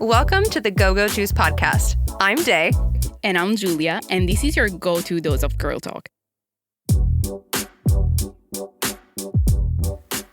Welcome to the Go-Go Juice podcast. I'm Day. And I'm Giulia, and this is your go-to dose of girl talk.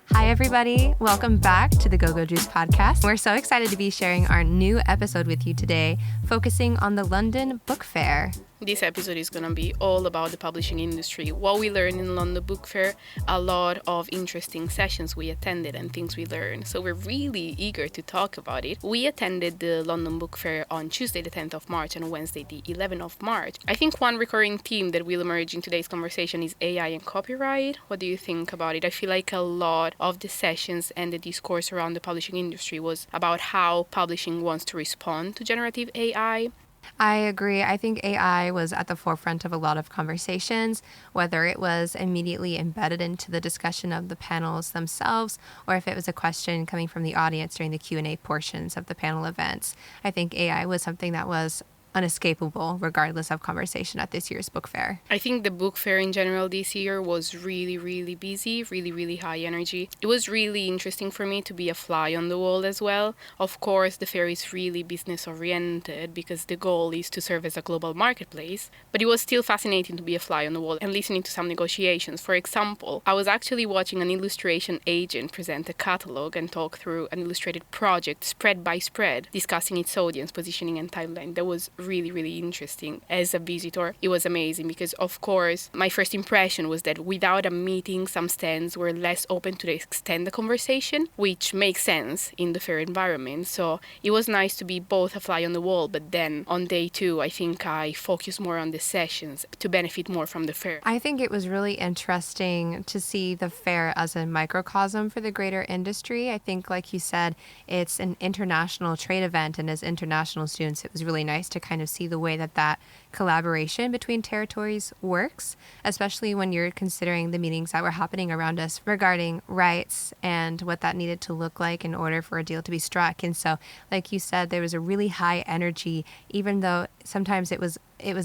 Hi, everybody. Welcome back to the Go-Go Juice podcast. We're so excited to be sharing our new episode with you today, focusing on the London Book Fair. This episode is going to be all about the publishing industry, what we learned in London Book Fair, a lot of interesting sessions we attended and things we learned. So we're really eager to talk about it. We attended the London Book Fair on Tuesday the 10th of March and Wednesday the 11th of March. I think one recurring theme that will emerge in today's conversation is AI and copyright. What do you think about it? I feel like a lot of the sessions and the discourse around the publishing industry was about how publishing wants to respond to generative AI. I agree. I think AI was at the forefront of a lot of conversations, whether it was immediately embedded into the discussion of the panels themselves, or if it was a question coming from the audience during the Q&A portions of the panel events. I think AI was something that was unescapable regardless of conversation at this year's book fair. I think the book fair in general this year was really busy, really high energy. It was really interesting for me to be a fly on the wall as well. Of course, the fair is really business oriented because the goal is to serve as a global marketplace, but it was still fascinating to be a fly on the wall and listening to some negotiations. For example, I was actually watching an illustration agent present a catalog and talk through an illustrated project spread by spread, discussing its audience, positioning and timeline. That was really interesting. As a visitor, it was amazing because, of course, my first impression was that without a meeting, some stands were less open to extend the conversation, which makes sense in the fair environment. So it was nice to be both a fly on the wall, but then on day two, I think I focused more on the sessions to benefit more from the fair. I think it was really interesting to see the fair as a microcosm for the greater industry. I think, like you said, it's an international trade event, and as international students, it was really nice to kind of see the way that collaboration between territories works, especially when you're considering the meetings that were happening around us regarding rights and what that needed to look like in order for a deal to be struck. And so, like you said, there was a really high energy, even though sometimes it was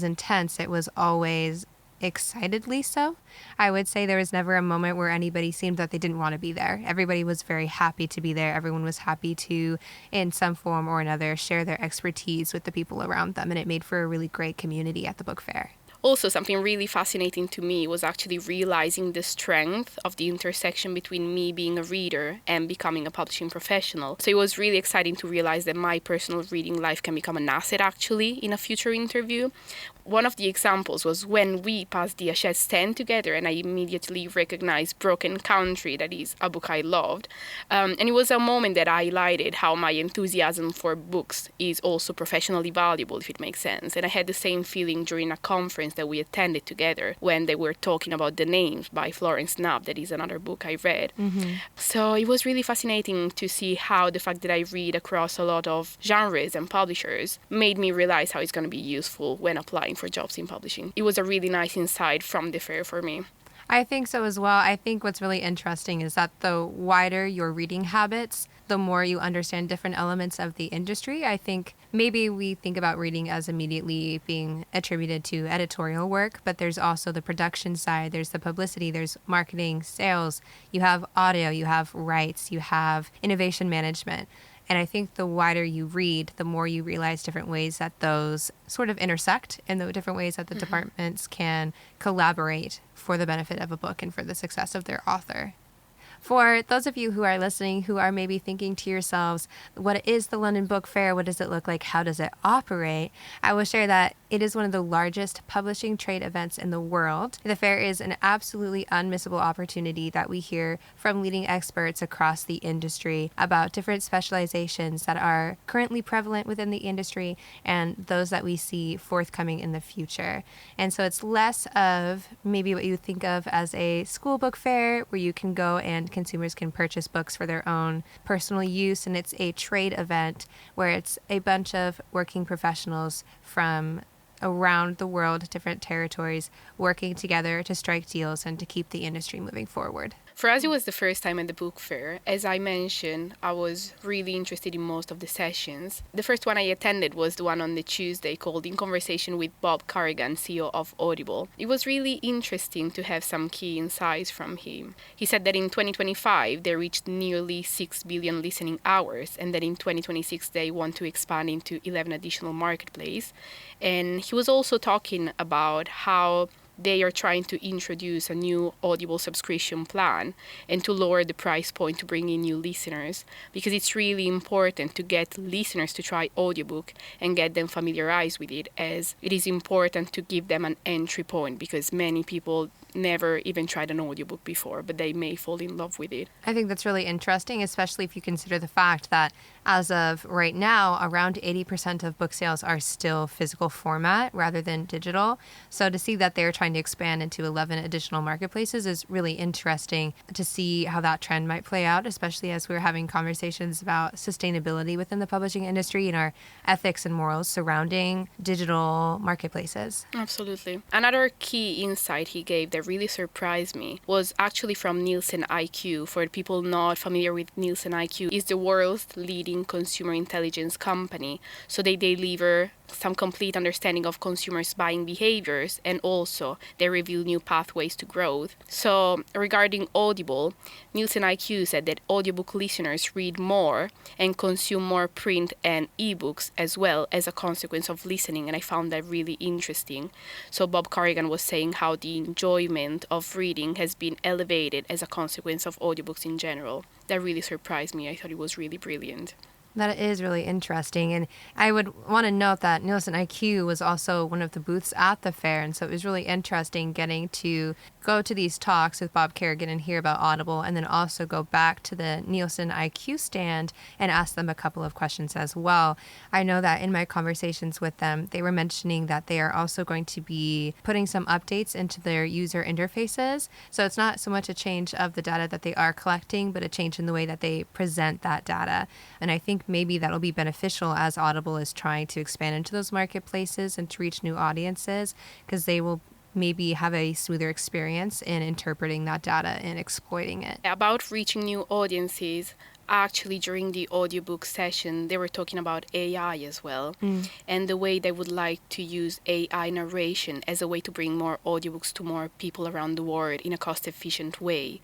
intense, it was always excitedly so. I would say there was never a moment where anybody seemed that they didn't want to be there. Everybody was very happy to be there. Everyone was happy to, in some form or another, share their expertise with the people around them, and it made for a really great community at the book fair. Also, something really fascinating to me was actually realizing the strength of the intersection between me being a reader and becoming a publishing professional. So it was really exciting to realize that my personal reading life can become an asset actually in a future interview. One of the examples was when we passed the Hachette stand together and I immediately recognized Broken Country, that is a book I loved. And it was a moment that highlighted how my enthusiasm for books is also professionally valuable, if it makes sense. And I had the same feeling during a conference that we attended together when they were talking about The Names by Florence Knapp, that is another book I read. Mm-hmm. So it was really fascinating to see how the fact that I read across a lot of genres and publishers made me realize how it's going to be useful when applying for jobs in publishing. It was a really nice insight from the fair for me. I think so as well. I think what's really interesting is that the wider your reading habits, the more you understand different elements of the industry. I think maybe we think about reading as immediately being attributed to editorial work, but there's also the production side, there's the publicity, there's marketing, sales, you have audio, you have rights, you have innovation management. And I think the wider you read, the more you realize different ways that those sort of intersect and the different ways that the departments can collaborate for the benefit of a book and for the success of their author. For those of you who are listening, who are maybe thinking to yourselves, what is the London Book Fair? What does it look like? How does it operate? I will share that it is one of the largest publishing trade events in the world. The fair is an absolutely unmissable opportunity that we hear from leading experts across the industry about different specializations that are currently prevalent within the industry and those that we see forthcoming in the future. And so it's less of maybe what you think of as a school book fair where you can go and consumers can purchase books for their own personal use, and it's a trade event where it's a bunch of working professionals from around the world, different territories, working together to strike deals and to keep the industry moving forward. For us, it was the first time at the book fair. As I mentioned, I was really interested in most of the sessions. The first one I attended was the one on the Tuesday called In Conversation with Bob Corrigan, CEO of Audible. It was really interesting to have some key insights from him. He said that in 2025, they reached nearly 6 billion listening hours, and that in 2026, they want to expand into 11 additional marketplaces. And he was also talking about how they are trying to introduce a new Audible subscription plan and to lower the price point to bring in new listeners, because it's really important to get listeners to try audiobook and get them familiarized with it, as it is important to give them an entry point, because many people never even tried an audiobook before, but they may fall in love with it. I think that's really interesting, especially if you consider the fact that as of right now, around 80% of book sales are still physical format rather than digital. So to see that they're trying to expand into 11 additional marketplaces is really interesting to see how that trend might play out, especially as we're having conversations about sustainability within the publishing industry and our ethics and morals surrounding digital marketplaces. Absolutely. Another key insight he gave that really surprised me was actually from Nielsen IQ. For people not familiar with Nielsen IQ, is the world's leading consumer intelligence company. So they deliver some complete understanding of consumers' buying behaviors, and also they reveal new pathways to growth. So regarding Audible, Nielsen IQ said that audiobook listeners read more and consume more print and ebooks as well as a consequence of listening, and I found that really interesting. So Bob Corrigan was saying how the enjoyment of reading has been elevated as a consequence of audiobooks in general. That really surprised me. I thought it was really brilliant. That is really interesting. And I would want to note that Nielsen IQ was also one of the booths at the fair. And so it was really interesting getting to go to these talks with Bob Kerrigan and hear about Audible, and then also go back to the Nielsen IQ stand and ask them a couple of questions as well. I know that in my conversations with them, they were mentioning that they are also going to be putting some updates into their user interfaces. So it's not so much a change of the data that they are collecting, but a change in the way that they present that data. And I think maybe that'll be beneficial as Audible is trying to expand into those marketplaces and to reach new audiences, because they will maybe have a smoother experience in interpreting that data and exploiting it. About reaching new audiences, actually during the audiobook session, they were talking about AI as well, and the way they would like to use AI narration as a way to bring more audiobooks to more people around the world in a cost-efficient way.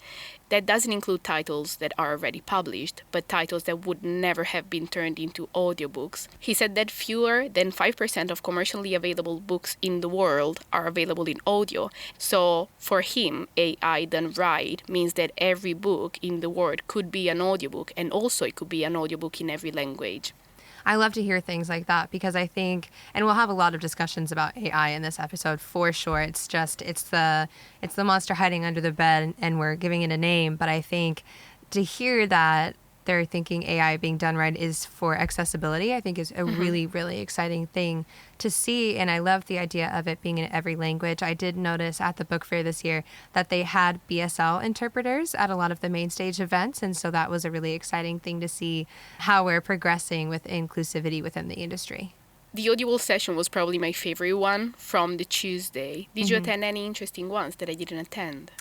That doesn't include titles that are already published, but titles that would never have been turned into audiobooks. He said that fewer than 5% of commercially available books in the world are available in audio. So for him, AI done right means that every book in the world could be an audiobook, and also it could be an audiobook in every language. I love to hear things like that, because I think, and we'll have a lot of discussions about AI in this episode for sure. It's the monster hiding under the bed, and we're giving it a name. But I think to hear that they're thinking AI being done right is for accessibility, I think is a really, really exciting thing to see. And I love the idea of it being in every language. I did notice at the book fair this year that they had BSL interpreters at a lot of the main stage events. And so that was a really exciting thing to see how we're progressing with inclusivity within the industry. The Audible session was probably my favorite one from the Tuesday. Did you attend any interesting ones that I didn't attend?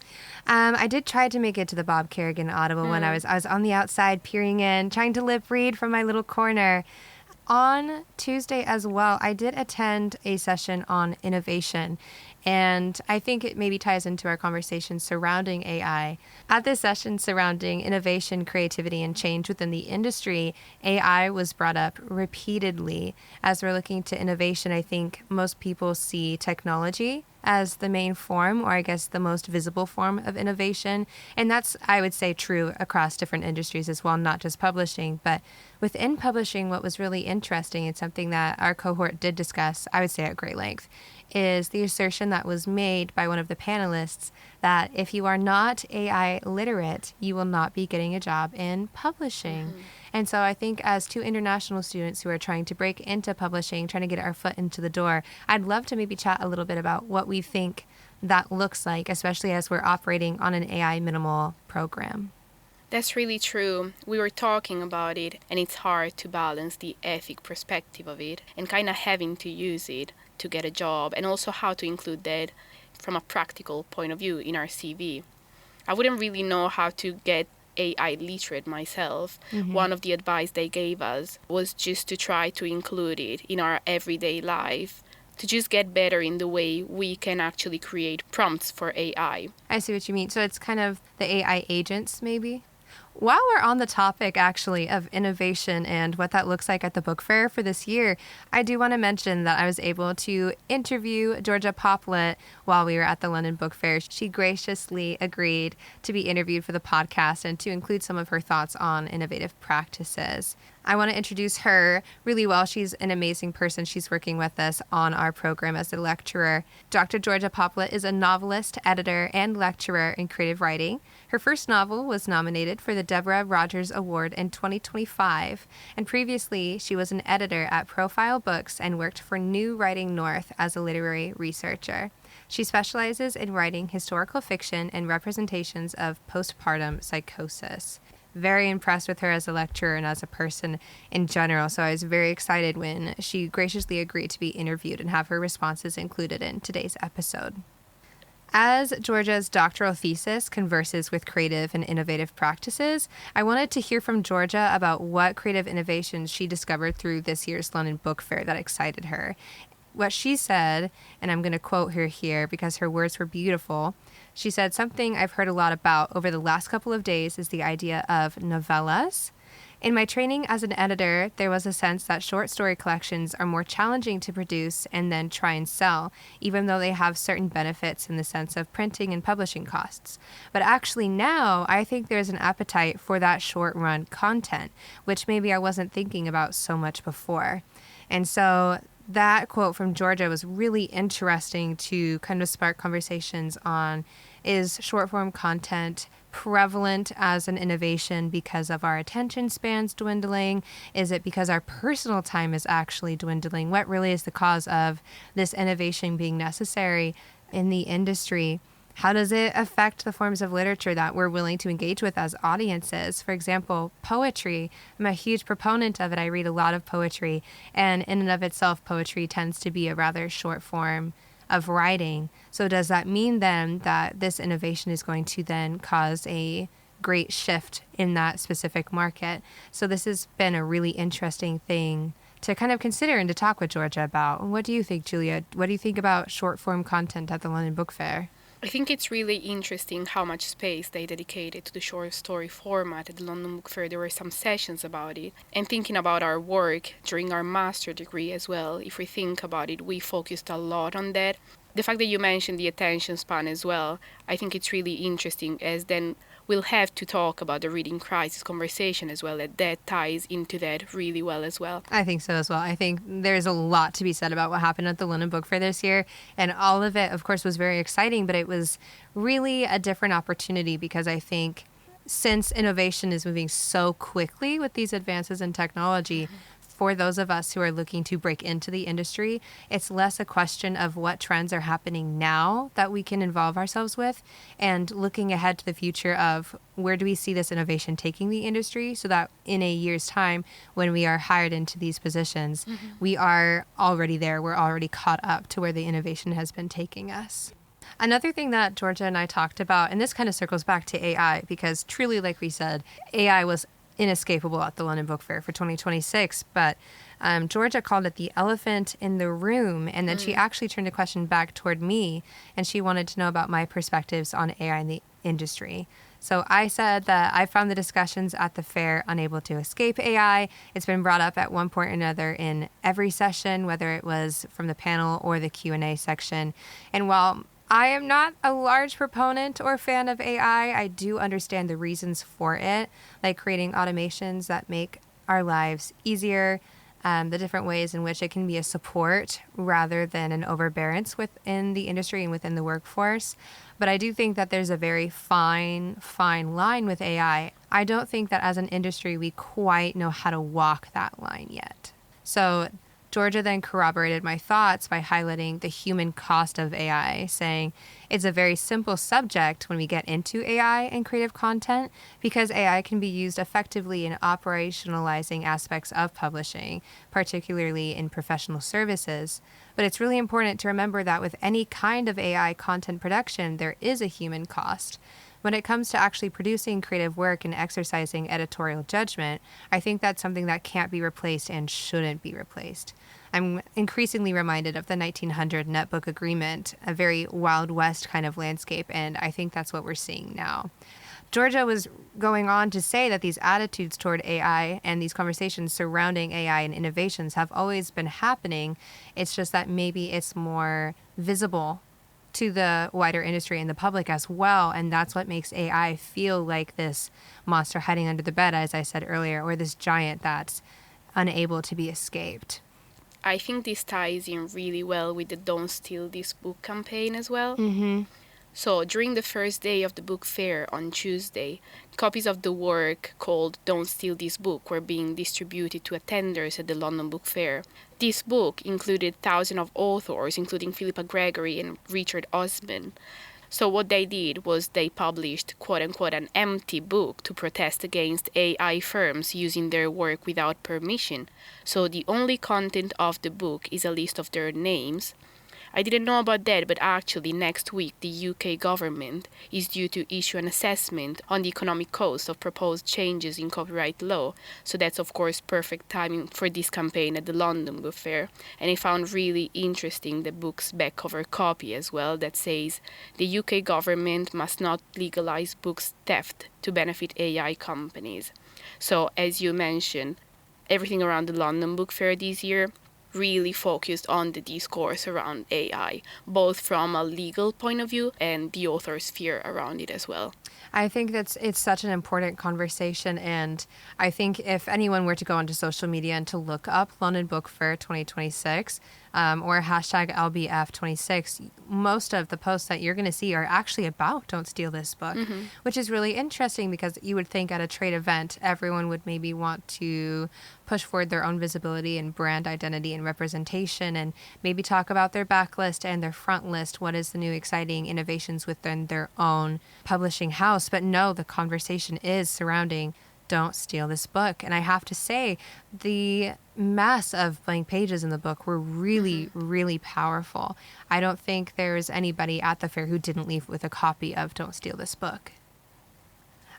I did try to make it to the Bob Kerrigan Audible one. I was on the outside peering in, trying to lip read from my little corner. On Tuesday as well, I did attend a session on innovation, and I think it maybe ties into our conversation surrounding AI. At this session surrounding innovation, creativity, and change within the industry, AI was brought up repeatedly. As we're looking to innovation, I think most people see technology as the main form, or I guess the most visible form of innovation. And that's, I would say, true across different industries as well, not just publishing. But within publishing, what was really interesting, and something that our cohort did discuss, I would say at great length, is the assertion that was made by one of the panelists that if you are not AI literate, you will not be getting a job in publishing. And so I think as two international students who are trying to break into publishing, trying to get our foot into the door, I'd love to maybe chat a little bit about what we think that looks like, especially as we're operating on an AI minimal program. That's really true. We were talking about it, and it's hard to balance the ethic perspective of it and kind of having to use it to get a job, and also how to include that from a practical point of view in our CV. I wouldn't really know how to get AI literate myself. One of the advice they gave us was just to try to include it in our everyday life, to just get better in the way we can actually create prompts for AI. I see what you mean. So it's kind of the AI agents, maybe? While we're on the topic, actually, of innovation and what that looks like at the book fair for this year, I do want to mention that I was able to interview Georgia Poplet while we were at the London Book Fair. She graciously agreed to be interviewed for the podcast and to include some of her thoughts on innovative practices. I want to introduce her really well. She's an amazing person. She's working with us on our program as a lecturer. Dr. Georgia Poplet is a novelist, editor, and lecturer in creative writing. Her first novel was nominated for the Deborah Rogers Award in 2025, and previously she was an editor at Profile Books and worked for New Writing North as a literary researcher. She specializes in writing historical fiction and representations of postpartum psychosis. Very impressed with her as a lecturer and as a person in general, so I was very excited when she graciously agreed to be interviewed and have her responses included in today's episode. As Georgia's doctoral thesis converses with creative and innovative practices, I wanted to hear from Georgia about what creative innovations she discovered through this year's London Book Fair that excited her. What she said, and I'm going to quote her here because her words were beautiful, she said, "Something I've heard a lot about over the last couple of days is the idea of novellas. In my training as an editor, there was a sense that short story collections are more challenging to produce and then try and sell, even though they have certain benefits in the sense of printing and publishing costs. But actually now, I think there's an appetite for that short-run content, which maybe I wasn't thinking about so much before." And so that quote from Georgia was really interesting to kind of spark conversations on, is short form content prevalent as an innovation because of our attention spans dwindling? Is it because our personal time is actually dwindling? What really is the cause of this innovation being necessary in the industry? How does it affect the forms of literature that we're willing to engage with as audiences? For example, poetry. I'm a huge proponent of it. I read a lot of poetry, and in and of itself, poetry tends to be a rather short form of writing. So does that mean then that this innovation is going to then cause a great shift in that specific market? So this has been a really interesting thing to kind of consider and to talk with Georgia about. What do you think, Giulia? What do you think about short form content at the London Book Fair? I think it's really interesting how much space they dedicated to the short story format at the London Book Fair. There were some sessions about it. And thinking about our work during our master degree as well, if we think about it, we focused a lot on that. The fact that you mentioned the attention span as well, I think it's really interesting, as then we'll have to talk about the reading crisis conversation as well, that ties into that really well as well. I think so as well. I think there's a lot to be said about what happened at the London Book Fair this year. And all of it, of course, was very exciting, but it was really a different opportunity because I think since innovation is moving so quickly with these advances in technology, for those of us who are looking to break into the industry, it's less a question of what trends are happening now that we can involve ourselves with and looking ahead to the future of where do we see this innovation taking the industry so that in a year's time when we are hired into these positions, we are already there. We're already caught up to where the innovation has been taking us. Another thing that Georgia and I talked about, and this kind of circles back to AI because truly, like we said, AI was inescapable at the London Book Fair for 2026, but Georgia called it the elephant in the room, and then she actually turned a question back toward me, and she wanted to know about my perspectives on AI in the industry. So I said that I found the discussions at the fair unable to escape AI. It's been brought up at one point or another in every session, whether it was from the panel or the Q&A section. And while I am not a large proponent or fan of AI, I do understand the reasons for it, like creating automations that make our lives easier, the different ways in which it can be a support rather than an overbearance within the industry and within the workforce. But I do think that there's a very fine line with AI. I don't think that as an industry we quite know how to walk that line yet. So Georgia then corroborated my thoughts by highlighting the human cost of AI, saying it's a very simple subject when we get into AI and creative content because AI can be used effectively in operationalizing aspects of publishing, particularly in professional services. But it's really important to remember that with any kind of AI content production, there is a human cost. When it comes to actually producing creative work and exercising editorial judgment, I think that's something that can't be replaced and shouldn't be replaced. I'm increasingly reminded of the 1900 netbook agreement, a very Wild West kind of landscape, and I think that's what we're seeing now. Georgia was going on to say that these attitudes toward AI and these conversations surrounding AI and innovations have always been happening. It's just that maybe it's more visible to the wider industry and the public as well. And that's what makes AI feel like this monster hiding under the bed, as I said earlier, or this giant that's unable to be escaped. I think this ties in really well with the Don't Steal This Book campaign as well. So, during the first day of the book fair on Tuesday, copies of the work called Don't Steal This Book were being distributed to attenders at the London Book Fair. This book included thousands of authors, including Philippa Gregory and Richard Osman. So what they did was they published, quote-unquote, an empty book to protest against AI firms using their work without permission. So the only content of the book is a list of their names. I didn't know about that, but actually next week the UK government is due to issue an assessment on the economic cost of proposed changes in copyright law. So that's of course perfect timing for this campaign at the London Book Fair. And I found really interesting the book's back cover copy as well that says the UK government must not legalize books theft to benefit AI companies. So as you mentioned, everything around the London Book Fair this year really focused on the discourse around AI, both from a legal point of view and the author's fear around it as well. I think it's such an important conversation, and I think if anyone were to go onto social media and to look up London Book Fair 2026 or hashtag LBF26, most of the posts that you're going to see are actually about Don't Steal This Book, which is really interesting because you would think at a trade event, everyone would maybe want to push forward their own visibility and brand identity and representation and maybe talk about their backlist and their front list. What is the new exciting innovations within their own publishing house? But no, the conversation is surrounding Don't Steal This Book. And I have to say, the mass of blank pages in the book were really, really powerful. I don't think there's anybody at the fair who didn't leave with a copy of Don't Steal This Book.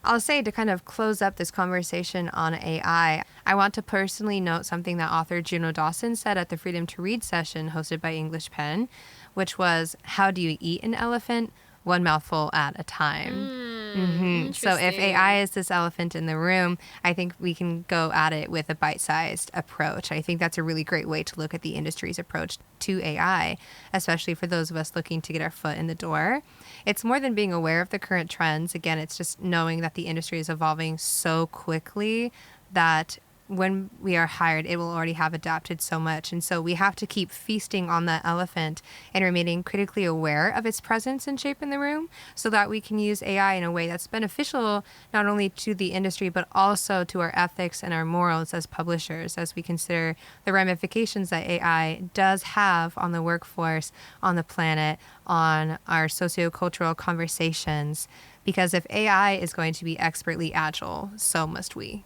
I'll say to kind of close up this conversation on AI, I want to personally note something that author Juno Dawson said at the Freedom to Read session hosted by English Pen, which was, how do you eat an elephant? One mouthful at a time. So if AI is this elephant in the room, I think we can go at it with a bite-sized approach. I think that's a really great way to look at the industry's approach to AI, especially for those of us looking to get our foot in the door. It's more than being aware of the current trends. Again, it's just knowing that the industry is evolving so quickly that when we are hired, it will already have adapted so much. And so we have to keep feasting on that elephant and remaining critically aware of its presence and shape in the room so that we can use AI in a way that's beneficial not only to the industry, but also to our ethics and our morals as publishers, as we consider the ramifications that AI does have on the workforce, on the planet, on our sociocultural conversations. Because if AI is going to be expertly agile, so must we.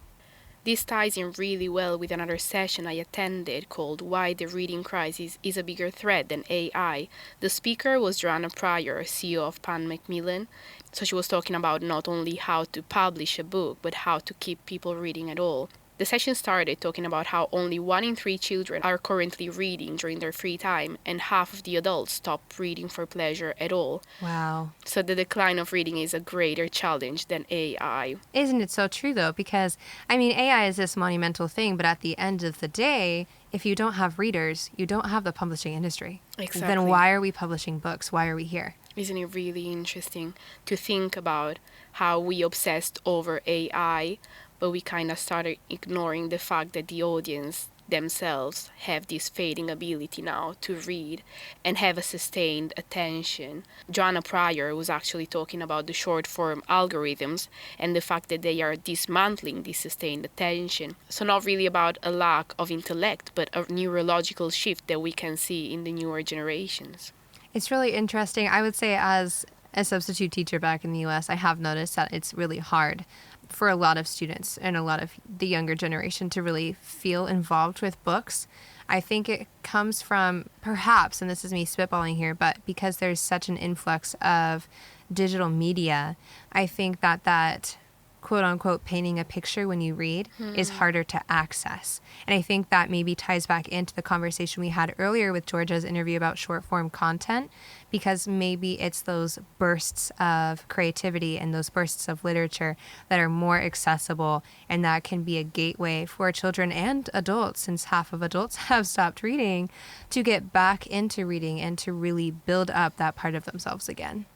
This ties in really well with another session I attended called Why the Reading Crisis is a Bigger Threat Than AI. The speaker was Joanna Pryor, CEO of Pan Macmillan. So she was talking about not only how to publish a book, but how to keep people reading at all. The session started talking about how only 1 in 3 children are currently reading during their free time, and half of the adults stop reading for pleasure at all. Wow. So the decline of reading is a greater challenge than AI. Isn't it so true, though? Because, I mean, AI is this monumental thing, but at the end of the day, if you don't have readers, you don't have the publishing industry. Exactly. Then why are we publishing books? Why are we here? Isn't it really interesting to think about how we obsessed over AI, but we kind of started ignoring the fact that the audience themselves have this fading ability now to read and have a sustained attention. Joanna Pryor was actually talking about the short form algorithms and the fact that they are dismantling this sustained attention. So, not really about a lack of intellect, but a neurological shift that we can see in the newer generations. It's really interesting. I would say, as a substitute teacher back in the US, I have noticed that it's really hard for a lot of students and a lot of the younger generation to really feel involved with books. I think it comes from perhaps, and this is me spitballing here, but because there's such an influx of digital media, I think that quote unquote painting a picture when you read is harder to access. And I think that maybe ties back into the conversation we had earlier with Georgia's interview about short form content, because maybe it's those bursts of creativity and those bursts of literature that are more accessible, and that can be a gateway for children and adults, since half of adults have stopped reading, to get back into reading and to really build up that part of themselves again.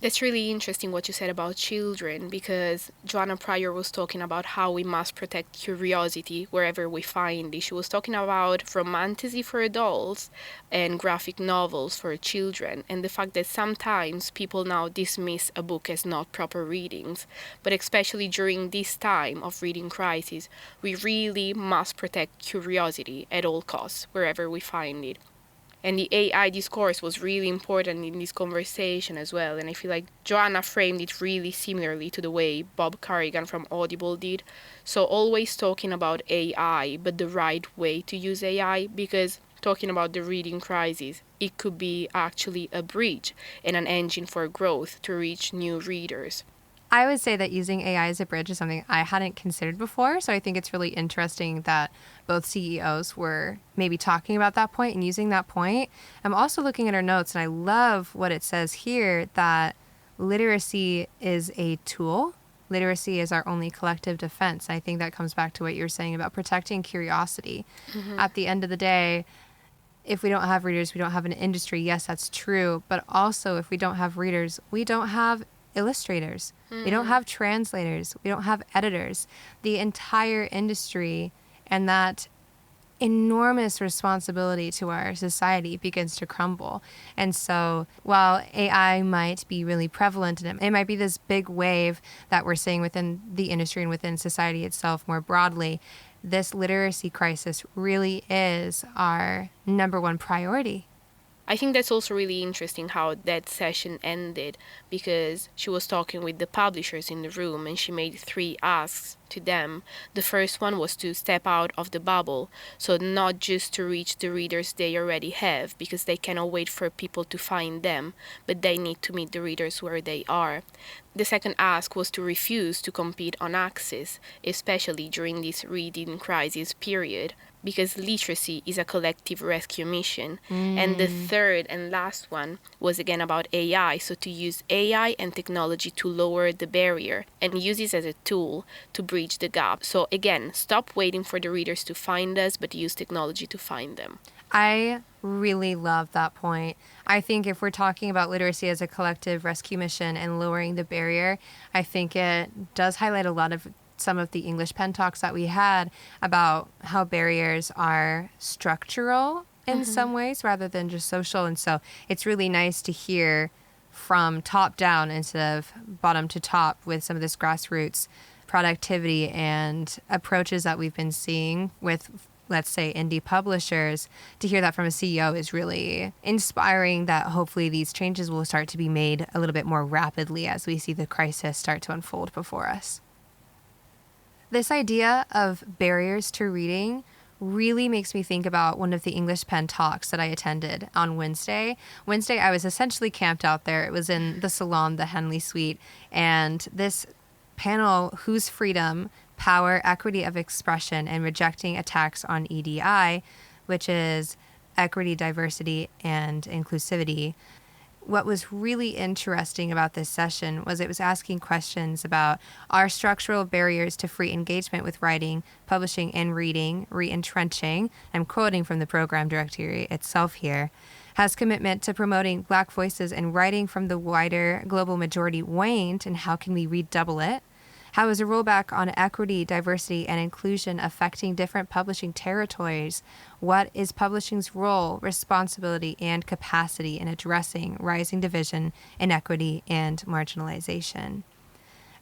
That's really interesting what you said about children, because Joanna Pryor was talking about how we must protect curiosity wherever we find it. She was talking about romantasy for adults and graphic novels for children, and the fact that sometimes people now dismiss a book as not proper readings. But especially during this time of reading crisis, we really must protect curiosity at all costs wherever we find it. And the AI discourse was really important in this conversation as well. And I feel like Joanna framed it really similarly to the way Bob Carrigan from Audible did. So always talking about AI, but the right way to use AI, because talking about the reading crisis, it could be actually a bridge and an engine for growth to reach new readers. I would say that using AI as a bridge is something I hadn't considered before. So I think it's really interesting that both CEOs were maybe talking about that point and using that point. I'm also looking at our notes, and I love what it says here, that literacy is a tool. Literacy is our only collective defense. I think that comes back to what you're saying about protecting curiosity. At the end of the day, if we don't have readers, we don't have an industry. Yes, that's true. But also, if we don't have readers, we don't have illustrators. We don't have translators. We don't have editors. The entire industry and that enormous responsibility to our society begins to crumble. And so while AI might be really prevalent, and it might be this big wave that we're seeing within the industry and within society itself more broadly, this literacy crisis really is our number one priority. I think that's also really interesting how that session ended, because she was talking with the publishers in the room and she made 3 asks to them. The first one was to step out of the bubble, so not just to reach the readers they already have, because they cannot wait for people to find them, but they need to meet the readers where they are. The second ask was to refuse to compete on access, especially during this reading crisis period, because literacy is a collective rescue mission. And the third and last one was again about AI, so to use AI and technology to lower the barrier and use it as a tool to bridge the gap. So again, stop waiting for the readers to find us, but use technology to find them. I really love that point. I think if we're talking about literacy as a collective rescue mission and lowering the barrier, I think it does highlight a lot of some of the English pen talks that we had about how barriers are structural in some ways rather than just social. And so it's really nice to hear from top down instead of bottom to top with some of this grassroots productivity and approaches that we've been seeing with, let's say, indie publishers. To hear that from a CEO is really inspiring, that hopefully these changes will start to be made a little bit more rapidly as we see the crisis start to unfold before us. This idea of barriers to reading really makes me think about one of the English Pen talks that I attended on Wednesday. Wednesday, I was essentially camped out there. It was in the salon, the Henley Suite, and this panel, Whose Freedom, Power, Equity of Expression, and Rejecting Attacks on EDI, which is equity, diversity, and inclusivity. What was really interesting about this session was it was asking questions about, are structural barriers to free engagement with writing, publishing, and reading re-entrenching? I'm quoting from the program directory itself here. Has commitment to promoting Black voices and writing from the wider global majority waned, and how can we redouble it? How is a rollback on equity, diversity, and inclusion affecting different publishing territories? What is publishing's role, responsibility, and capacity in addressing rising division, inequity, and marginalization?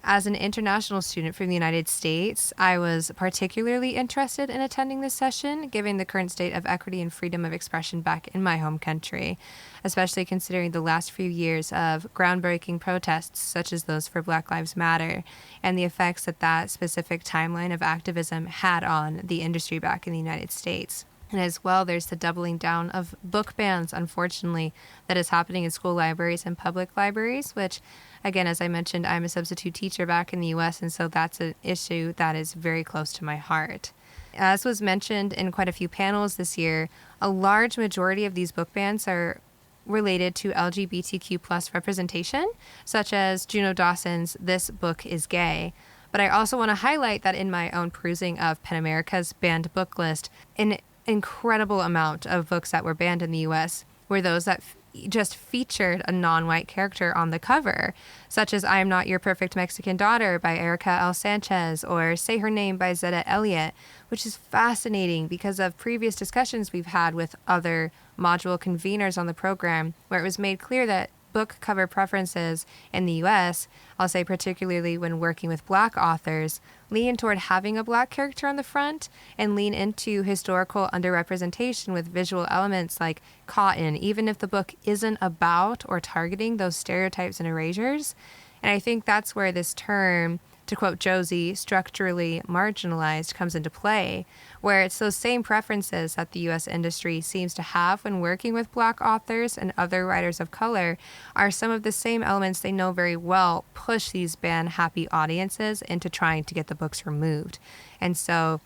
As an international student from the United States, I was particularly interested in attending this session, given the current state of equity and freedom of expression back in my home country, especially considering the last few years of groundbreaking protests such as those for Black Lives Matter and the effects that that specific timeline of activism had on the industry back in the United States. And as well, there's the doubling down of book bans, unfortunately, that is happening in school libraries and public libraries, which, again, as I mentioned, I'm a substitute teacher back in the U.S., and so that's an issue that is very close to my heart. As was mentioned in quite a few panels this year, a large majority of these book bans are related to LGBTQ plus representation, such as Juno Dawson's This Book is Gay. But I also want to highlight that in my own perusing of PEN America's banned book list, an incredible amount of books that were banned in the U.S. were those that just featured a non-white character on the cover, such as I Am Not Your Perfect Mexican Daughter by Erica L. Sanchez or Say Her Name by Zetta Elliott, which is fascinating because of previous discussions we've had with other module conveners on the program where it was made clear that book cover preferences in the U.S., I'll say particularly when working with Black authors, lean toward having a Black character on the front and lean into historical underrepresentation with visual elements like cotton, even if the book isn't about or targeting those stereotypes and erasures. And I think that's where this term, to quote Josie, structurally marginalized comes into play, where it's those same preferences that the U.S. industry seems to have when working with Black authors and other writers of color are some of the same elements they know very well push these ban-happy audiences into trying to get the books removed. And so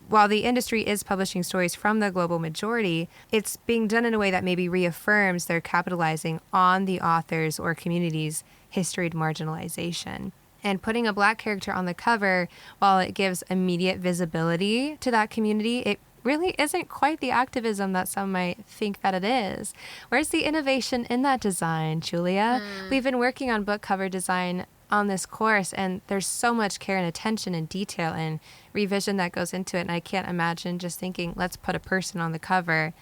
while the industry is publishing stories from the global majority, it's being done in a way that maybe reaffirms they're capitalizing on the author's or community's historied marginalization. And putting a Black character on the cover, while it gives immediate visibility to that community, it really isn't quite the activism that some might think that it is. Where's the innovation in that design, Giulia? We've been working on book cover design on this course, and there's so much care and attention and detail and revision that goes into it, and I can't imagine just thinking, let's put a person on the cover,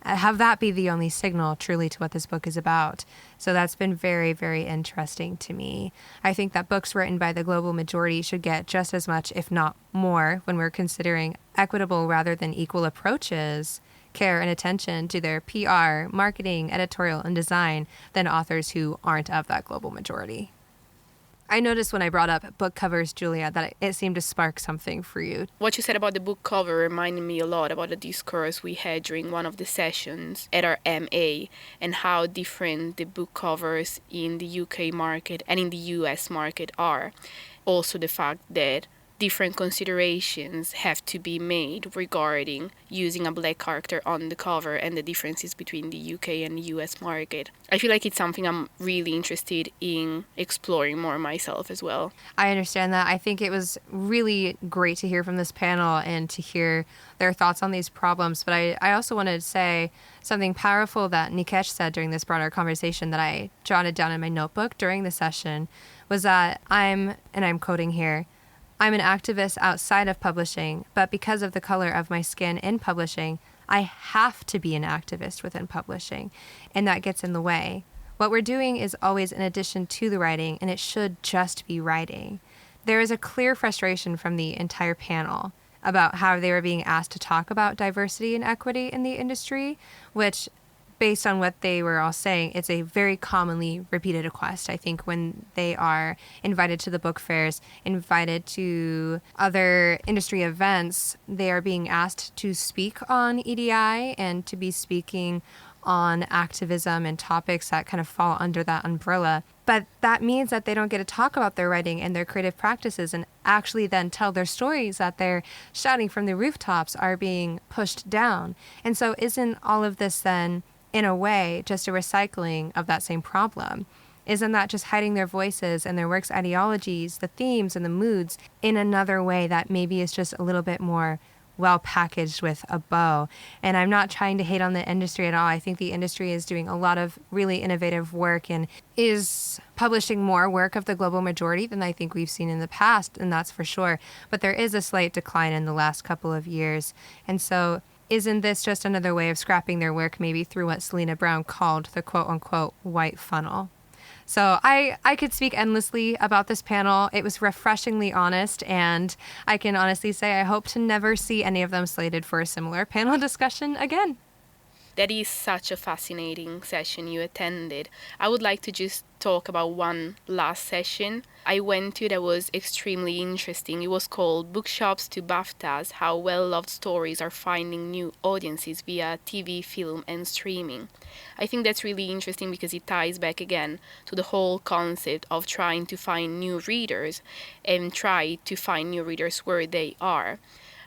have that be the only signal truly to what this book is about. So that's been very, very interesting to me. I think that books written by the global majority should get just as much, if not more, when we're considering equitable rather than equal approaches, care and attention to their PR, marketing, editorial, and design than authors who aren't of that global majority. I noticed when I brought up book covers, Giulia, that it seemed to spark something for you. What you said about the book cover reminded me a lot about a discourse we had during one of the sessions at our MA and how different the book covers in the UK market and in the US market are. Also the fact that different considerations have to be made regarding using a Black character on the cover and the differences between the UK and the US market. I feel like it's something I'm really interested in exploring more myself as well. I understand that. I think it was really great to hear from this panel and to hear their thoughts on these problems. But I also wanted to say something powerful that Nikesh said during this broader conversation that I jotted down in my notebook during the session was that I'm quoting here, I'm an activist outside of publishing, but because of the color of my skin in publishing, I have to be an activist within publishing, and that gets in the way. What we're doing is always in addition to the writing, and it should just be writing. There is a clear frustration from the entire panel about how they were being asked to talk about diversity and equity in the industry, which, based on what they were all saying, it's a very commonly repeated request. I think when they are invited to the book fairs, invited to other industry events, they are being asked to speak on EDI and to be speaking on activism and topics that kind of fall under that umbrella. But that means that they don't get to talk about their writing and their creative practices and actually then tell their stories that they're shouting from the rooftops are being pushed down. And so isn't all of this then, in a way, just a recycling of that same problem? Isn't that just hiding their voices and their work's ideologies, the themes and the moods in another way that maybe is just a little bit more well packaged with a bow. And I'm not trying to hate on the industry at all. I think the industry is doing a lot of really innovative work and is publishing more work of the global majority than I think we've seen in the past, and that's for sure. But there is a slight decline in the last couple of years. And so isn't this just another way of scrapping their work maybe through what Selena Brown called the quote unquote white funnel? So I could speak endlessly about this panel. It was refreshingly honest, and I can honestly say I hope to never see any of them slated for a similar panel discussion again. That is such a fascinating session you attended. I would like to just talk about one last session I went to that was extremely interesting. It was called Bookshops to BAFTAs: How Well-Loved Stories Are Finding New Audiences Via TV, Film, and Streaming. I think that's really interesting because it ties back again to the whole concept of trying to find new readers and try to find new readers where they are.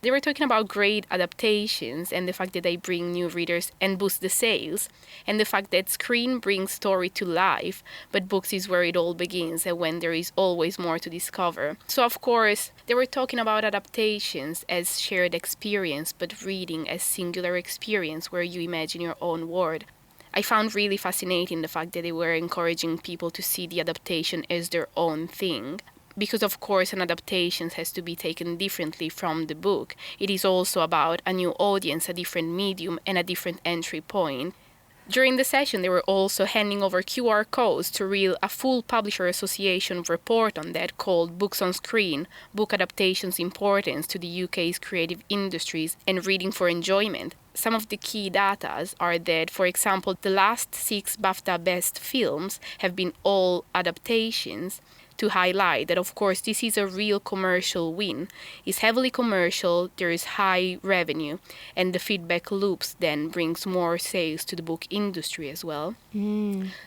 They were talking about great adaptations and the fact that they bring new readers and boost the sales, and the fact that screen brings story to life, but books is where it all begins and when there is always more to discover. So of course, they were talking about adaptations as shared experience, but reading as singular experience where you imagine your own world. I found really fascinating the fact that they were encouraging people to see the adaptation as their own thing. Because of course an adaptation has to be taken differently from the book. It is also about a new audience, a different medium, and a different entry point. During the session, they were also handing over QR codes to read a full Publisher Association report on that called Books on Screen, Book Adaptations' Importance to the UK's Creative Industries and Reading for Enjoyment. Some of the key data are that, for example, the last 6 BAFTA Best films have been all adaptations, to highlight that, of course, this is a real commercial win. It's heavily commercial, there is high revenue, and the feedback loops then brings more sales to the book industry as well.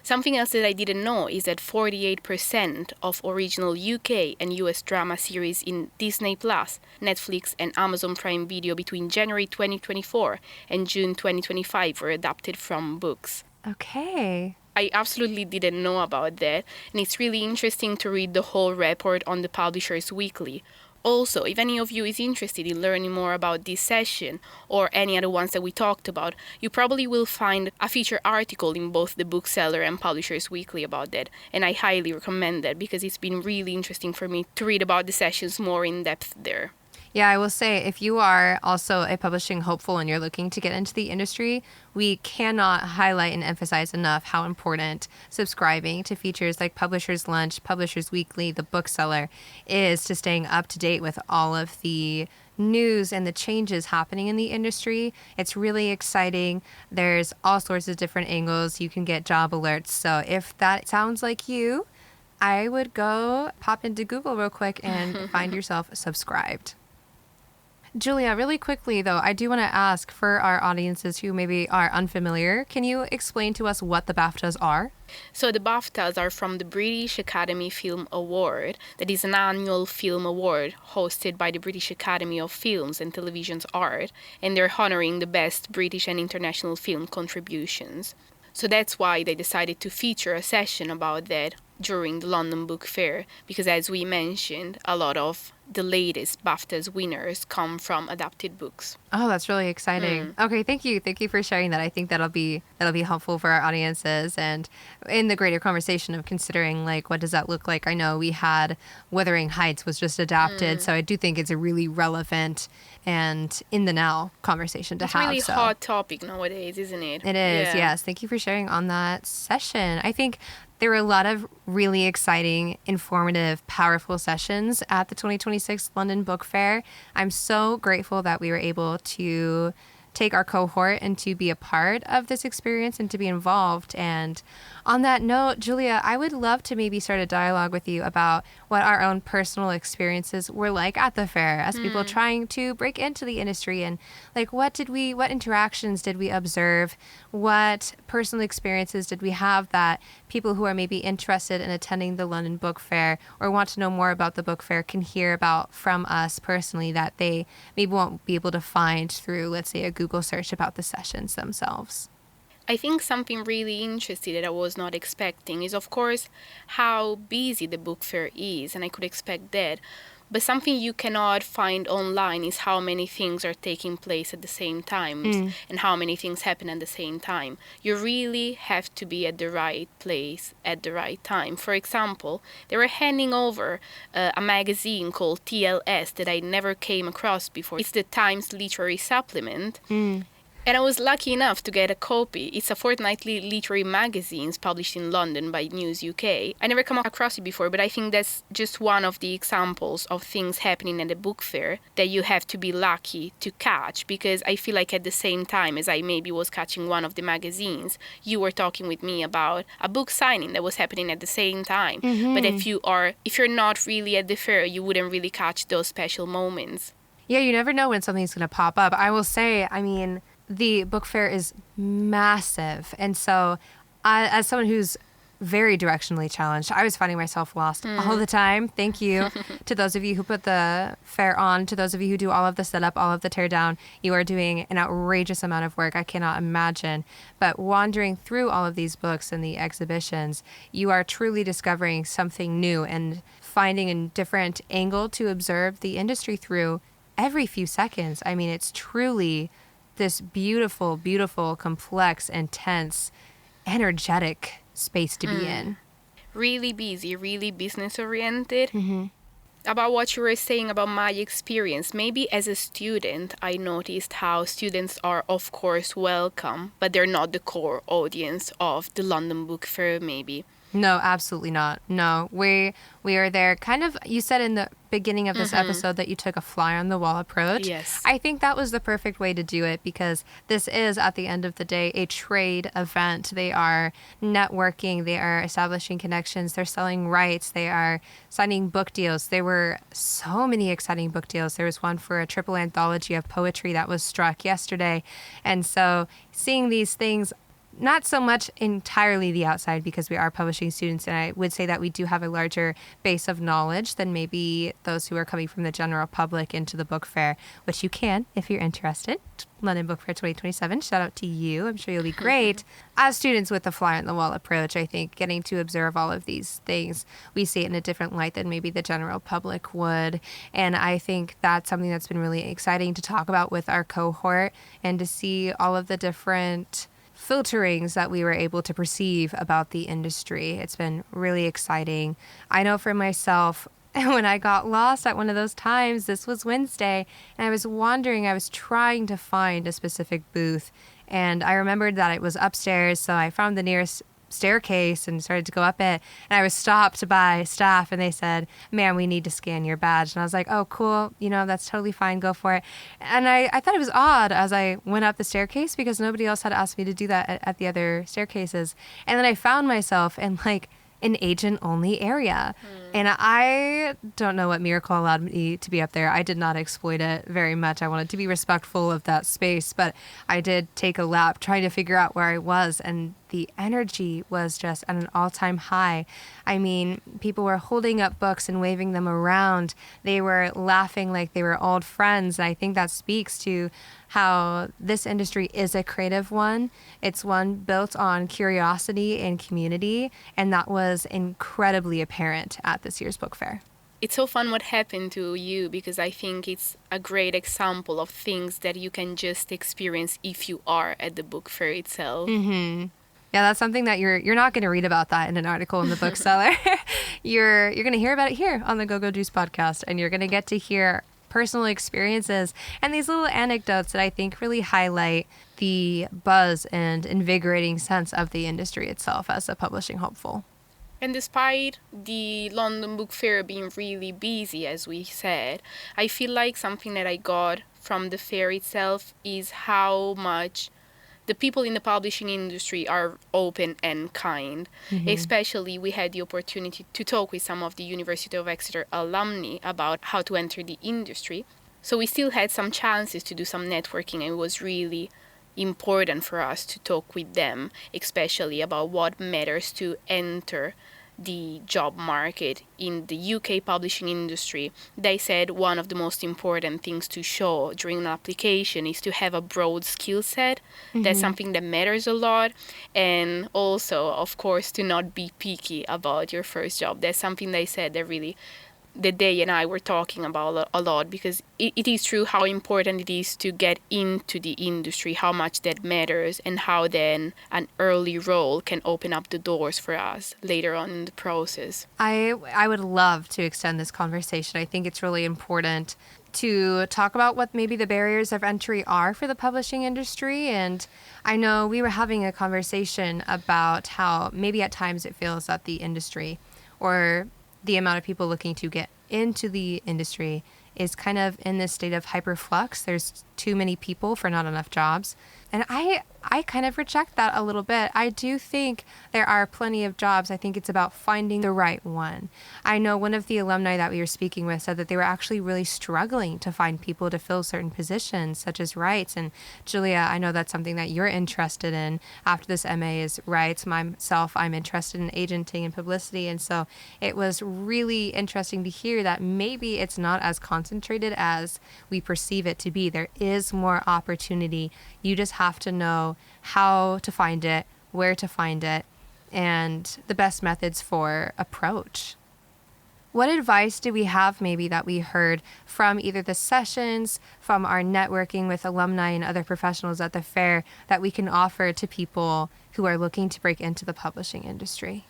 Something else that I didn't know is that 48% of original UK and US drama series in Disney+, Netflix, and Amazon Prime Video between January 2024 and June 2025 were adapted from books. Okay. I absolutely didn't know about that, and it's really interesting to read the whole report on the Publishers Weekly. Also, if any of you is interested in learning more about this session or any other ones that we talked about, you probably will find a feature article in both the Bookseller and Publishers Weekly about that, and I highly recommend that because it's been really interesting for me to read about the sessions more in depth there. Yeah, I will say if you are also a publishing hopeful and you're looking to get into the industry, we cannot highlight and emphasize enough how important subscribing to features like Publishers Lunch, Publishers Weekly, The Bookseller is to staying up to date with all of the news and the changes happening in the industry. It's really exciting. There's all sorts of different angles. You can get job alerts. So if that sounds like you, I would go pop into Google real quick and find yourself subscribed. Giulia, really quickly, though, I do want to ask for our audiences who maybe are unfamiliar, can you explain to us what the BAFTAs are? So the BAFTAs are from the British Academy Film Award. That is an annual film award hosted by the British Academy of Films and Television's Art, and they're honoring the best British and international film contributions. So that's why they decided to feature a session about that during the London Book Fair, because as we mentioned, a lot of the latest BAFTAs winners come from adapted books. Oh, that's really exciting. Okay, thank you. Thank you for sharing that. I think that'll be helpful for our audiences and in the greater conversation of considering like what does that look like. I know we had Wuthering Heights was just adapted, so I do think it's a really relevant and in the now conversation to have. It's a really hot topic nowadays, isn't it? It is, yes. Thank you for sharing on that session. I think there were a lot of really exciting, informative, powerful sessions at the 2026 London Book Fair. I'm so grateful that we were able to take our cohort and to be a part of this experience and to be involved. And on that note, Giulia, I would love to maybe start a dialogue with you about what our own personal experiences were like at the fair as people trying to break into the industry, and like what interactions did we observe? What personal experiences did we have that people who are maybe interested in attending the London Book Fair or want to know more about the book fair can hear about from us personally that they maybe won't be able to find through, let's say, a Google search about the sessions themselves? I think something really interesting that I was not expecting is, of course, how busy the book fair is, and I could expect that. But something you cannot find online is how many things are taking place at the same time and how many things happen at the same time. You really have to be at the right place at the right time. For example, they were handing over a magazine called TLS that I never came across before. It's the Times Literary Supplement. And I was lucky enough to get a copy. It's a fortnightly literary magazine published in London by News UK. I never come across it before, but I think that's just one of the examples of things happening at the book fair that you have to be lucky to catch, because I feel like at the same time as I maybe was catching one of the magazines, you were talking with me about a book signing that was happening at the same time. But if you're not really at the fair, you wouldn't really catch those special moments. Yeah, you never know when something's going to pop up. I will say, I mean, the book fair is massive. And so as someone who's very directionally challenged, I was finding myself lost all the time. Thank you to those of you who put the fair on, to those of you who do all of the setup, all of the tear down. You are doing an outrageous amount of work. I cannot imagine. But wandering through all of these books and the exhibitions, you are truly discovering something new and finding a different angle to observe the industry through every few seconds. I mean, it's truly this beautiful, beautiful, complex, intense, energetic space to be in. Really busy, really business oriented. About what you were saying about my experience, maybe as a student, I noticed how students are, of course, welcome, but they're not the core audience of the London Book Fair, maybe. No, absolutely not. No, we are there. Kind of, you said in the beginning of this episode that you took a fly on the wall approach. Yes. I think that was the perfect way to do it, because this is, at the end of the day, a trade event. They are networking. They are establishing connections. They're selling rights. They are signing book deals. There were so many exciting book deals. There was one for a triple anthology of poetry that was struck yesterday. And so seeing these things, not so much entirely the outside, because we are publishing students, and I would say that we do have a larger base of knowledge than maybe those who are coming from the general public into the book fair, which you can if you're interested. London Book Fair 2027, shout out to you. I'm sure you'll be great. As students with the fly on the wall approach, I think getting to observe all of these things, we see it in a different light than maybe the general public would. And I think that's something that's been really exciting to talk about with our cohort, and to see all of the different filterings that we were able to perceive about the industry. It's been really exciting. I know for myself, when I got lost at one of those times, this was Wednesday, and I was wandering, I was trying to find a specific booth, and I remembered that it was upstairs, so I found the nearest staircase and started to go up it, and I was stopped by staff, and they said, "Ma'am, we need to scan your badge." And I was like, "Oh, cool, that's totally fine, go for it." And I thought it was odd as I went up the staircase, because nobody else had asked me to do that at the other staircases. And then I found myself in like an agent-only area. And I don't know what miracle allowed me to be up there. I did not exploit it very much. I wanted to be respectful of that space, but I did take a lap trying to figure out where I was, and the energy was just at an all-time high. I mean, people were holding up books and waving them around. They were laughing like they were old friends, and I think that speaks to how this industry is a creative one. It's one built on curiosity and community, and that was incredibly apparent at this year's book fair. It's so fun what happened to you, because I think it's a great example of things that you can just experience if you are at the book fair itself. Yeah, that's something that you're not going to read about that in an article in the bookseller. You're going to hear about it here on the Go Go Juice podcast, and you're going to get to hear personal experiences and these little anecdotes that I think really highlight the buzz and invigorating sense of the industry itself as a publishing hopeful. And despite the London Book Fair being really busy, as we said, I feel like something that I got from the fair itself is how much the people in the publishing industry are open and kind. Especially, we had the opportunity to talk with some of the University of Exeter alumni about how to enter the industry. So we still had some chances to do some networking, and it was really important for us to talk with them, especially about what matters to enter the job market in the UK publishing industry. They said one of the most important things to show during an application is to have a broad skill set. That's something that matters a lot. And also, of course, to not be picky about your first job. That's something they said that really that they and I were talking about a lot, because it is true how important it is to get into the industry, how much that matters, and how then an early role can open up the doors for us later on in the process. I would love to extend this conversation. I think it's really important to talk about what maybe the barriers of entry are for the publishing industry. And I know we were having a conversation about how maybe at times it feels that the industry, or the amount of people looking to get into the industry, is kind of in this state of hyperflux. There's too many people for not enough jobs. And I kind of reject that a little bit. I do think there are plenty of jobs. I think it's about finding the right one. I know one of the alumni that we were speaking with said that they were actually really struggling to find people to fill certain positions, such as rights. And Giulia, I know that's something that you're interested in after this MA is rights. Myself, I'm interested in agenting and publicity. And so it was really interesting to hear that maybe it's not as concentrated as we perceive it to be. There is more opportunity. You just have to know how to find it, where to find it, and the best methods for approach. What advice do we have maybe that we heard from either the sessions, from our networking with alumni and other professionals at the fair, that we can offer to people who are looking to break into the publishing industry?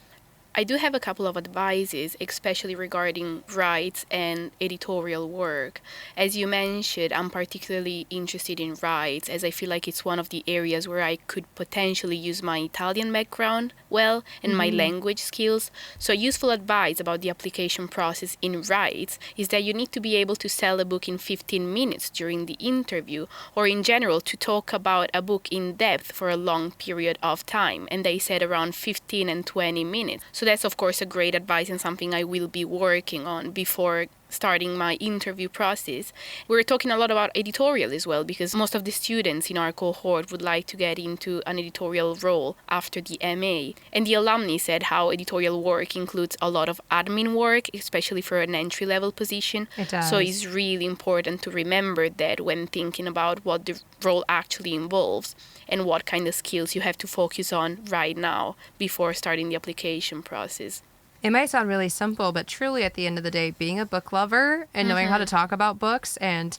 I do have a couple of advices, especially regarding rights and editorial work. As you mentioned, I'm particularly interested in rights, as I feel like it's one of the areas where I could potentially use my Italian background well and my language skills. So useful advice about the application process in rights is that you need to be able to sell a book in 15 minutes during the interview, or in general to talk about a book in depth for a long period of time. And they said around 15 and 20 minutes. So that's, of course, a great advice and something I will be working on before starting my interview process. We're talking a lot about editorial as well, because most of the students in our cohort would like to get into an editorial role after the MA. And the alumni said how editorial work includes a lot of admin work, especially for an entry-level position. It does. So it's really important to remember that when thinking about what the role actually involves and what kind of skills you have to focus on right now before starting the application process. It might sound really simple, but truly at the end of the day, being a book lover and knowing how to talk about books, and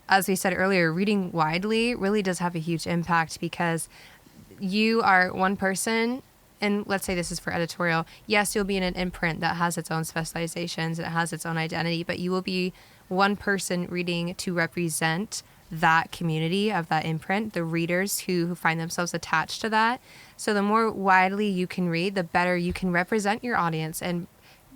as we said earlier, reading widely really does have a huge impact, because you are one person, and let's say this is for editorial. Yes, you'll be in an imprint that has its own specializations, it has its own identity, but you will be one person reading to represent that community of that imprint, the readers who find themselves attached to that. So the more widely you can read, the better you can represent your audience and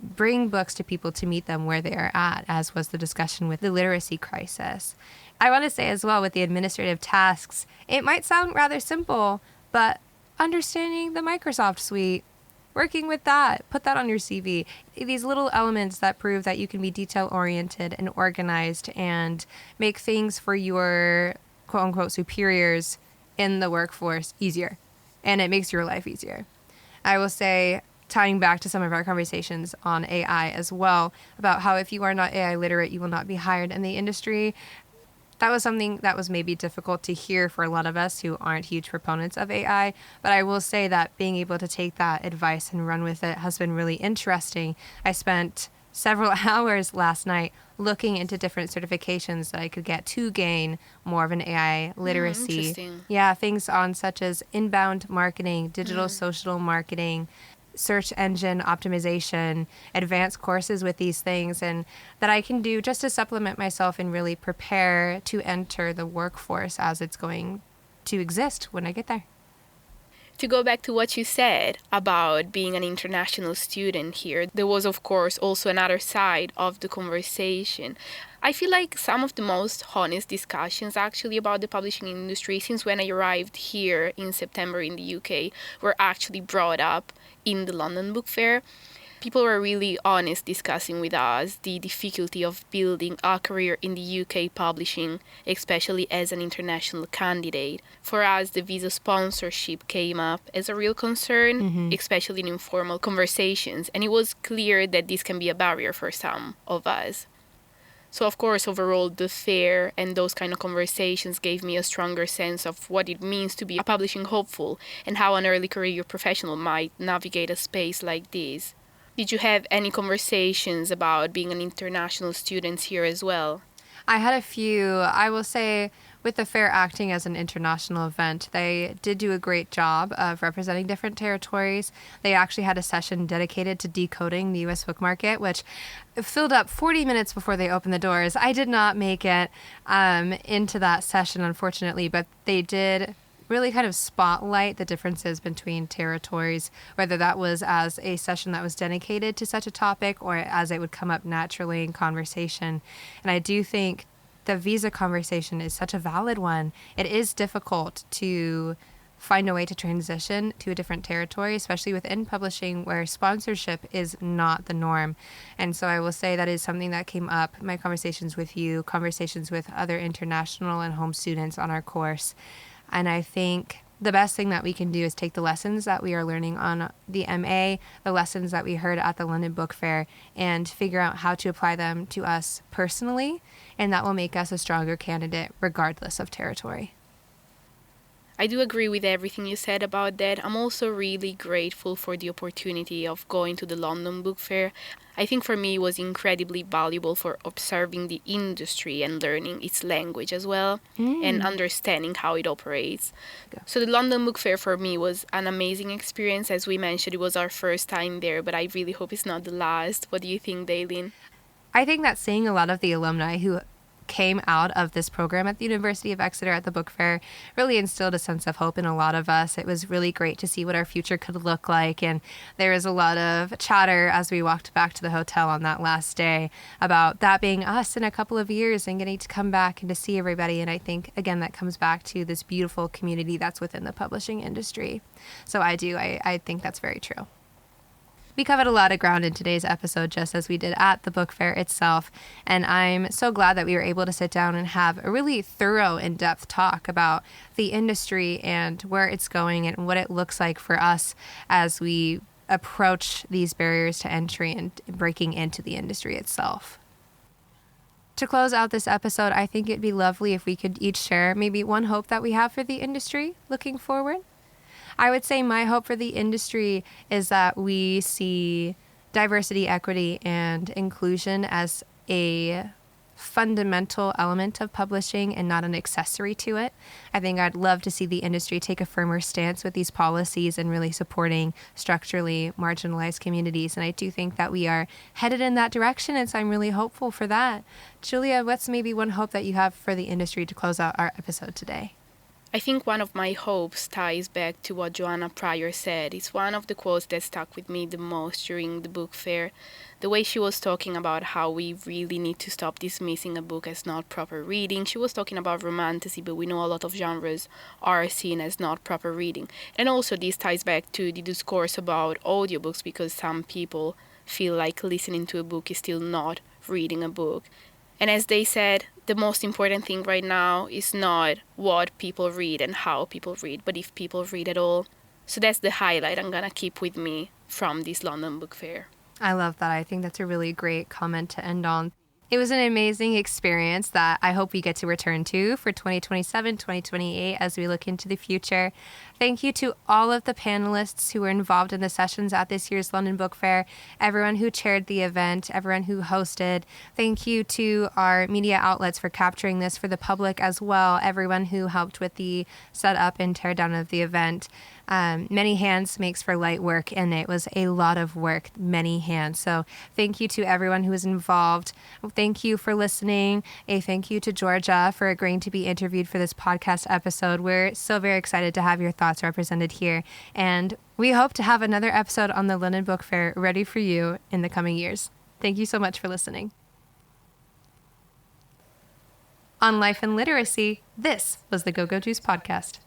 bring books to people to meet them where they are at, as was the discussion with the literacy crisis. I want to say as well, with the administrative tasks, it might sound rather simple, but understanding the Microsoft suite, working with that, put that on your CV. These little elements that prove that you can be detail-oriented and organized and make things for your quote-unquote superiors in the workforce easier. And it makes your life easier. I will say, tying back to some of our conversations on AI as well, about how if you are not AI literate, you will not be hired in the industry. That was something that was maybe difficult to hear for a lot of us who aren't huge proponents of AI. But I will say that being able to take that advice and run with it has been really interesting. I spent several hours last night looking into different certifications that I could get to gain more of an AI literacy. Interesting. Yeah, things on such as inbound marketing, digital social marketing, search engine optimization, advanced courses with these things, and that I can do just to supplement myself and really prepare to enter the workforce as it's going to exist when I get there. To go back to what you said about being an international student here, there was, of course, also another side of the conversation. I feel like some of the most honest discussions actually about the publishing industry since when I arrived here in September in the UK were actually brought up in the London Book Fair. People were really honest discussing with us the difficulty of building a career in the UK publishing, especially as an international candidate. For us, the visa sponsorship came up as a real concern, especially in informal conversations, and it was clear that this can be a barrier for some of us. So, of course, overall, the fair and those kind of conversations gave me a stronger sense of what it means to be a publishing hopeful and how an early career professional might navigate a space like this. Did you have any conversations about being an international student here as well? I had a few. I will say, with the fair acting as an international event, they did do a great job of representing different territories. They actually had a session dedicated to decoding the U.S. book market, which filled up 40 minutes before they opened the doors. I did not make it into that session, unfortunately, but they did really kind of spotlight the differences between territories, whether that was as a session that was dedicated to such a topic or as it would come up naturally in conversation. And I do think the visa conversation is such a valid one. It is difficult to find a way to transition to a different territory, especially within publishing where sponsorship is not the norm. And so I will say that is something that came up in my conversations with you, conversations with other international and home students on our course. And I think the best thing that we can do is take the lessons that we are learning on the MA, the lessons that we heard at the London Book Fair, and figure out how to apply them to us personally. And that will make us a stronger candidate regardless of territory. I do agree with everything you said about that. I'm also really grateful for the opportunity of going to the London Book Fair. I think for me it was incredibly valuable for observing the industry and learning its language as well and understanding how it operates. So the London Book Fair for me was an amazing experience. As we mentioned, it was our first time there, but I really hope it's not the last. What do you think, Daylin? I think that seeing a lot of the alumni who came out of this program at the University of Exeter at the book fair really instilled a sense of hope in a lot of us. It was really great to see what our future could look like. And there was a lot of chatter as we walked back to the hotel on that last day about that being us in a couple of years and getting to come back and to see everybody. And I think, again, that comes back to this beautiful community that's within the publishing industry. So I think that's very true. We covered a lot of ground in today's episode, just as we did at the book fair itself. And I'm so glad that we were able to sit down and have a really thorough, in-depth talk about the industry and where it's going and what it looks like for us as we approach these barriers to entry and breaking into the industry itself. To close out this episode, I think it'd be lovely if we could each share maybe one hope that we have for the industry looking forward. I would say my hope for the industry is that we see diversity, equity, and inclusion as a fundamental element of publishing and not an accessory to it. I think I'd love to see the industry take a firmer stance with these policies and really supporting structurally marginalized communities. And I do think that we are headed in that direction, and so I'm really hopeful for that. Giulia, what's maybe one hope that you have for the industry to close out our episode today? I think one of my hopes ties back to what Joanna Pryor said. It's one of the quotes that stuck with me the most during the book fair. The way she was talking about how we really need to stop dismissing a book as not proper reading. She was talking about romantasy, but we know a lot of genres are seen as not proper reading. And also this ties back to the discourse about audiobooks, because some people feel like listening to a book is still not reading a book. And as they said, the most important thing right now is not what people read and how people read, but if people read at all. So that's the highlight I'm going to keep with me from this London Book Fair. I love that. I think that's a really great comment to end on. It was an amazing experience that I hope we get to return to for 2027, 2028 as we look into the future. Thank you to all of the panelists who were involved in the sessions at this year's London Book Fair, everyone who chaired the event, everyone who hosted. Thank you to our media outlets for capturing this for the public as well, everyone who helped with the setup and teardown of the event. Many hands makes for light work, and it was a lot of work, many hands. So thank you to everyone who was involved. Thank you for listening. A thank you to Georgia for agreeing to be interviewed for this podcast episode. We're so very excited to have your thoughts represented here, and we hope to have another episode on the London Book Fair ready for you in the coming years. Thank you so much for listening. On Life and Literacy, this was the Go-Go Juice Podcast.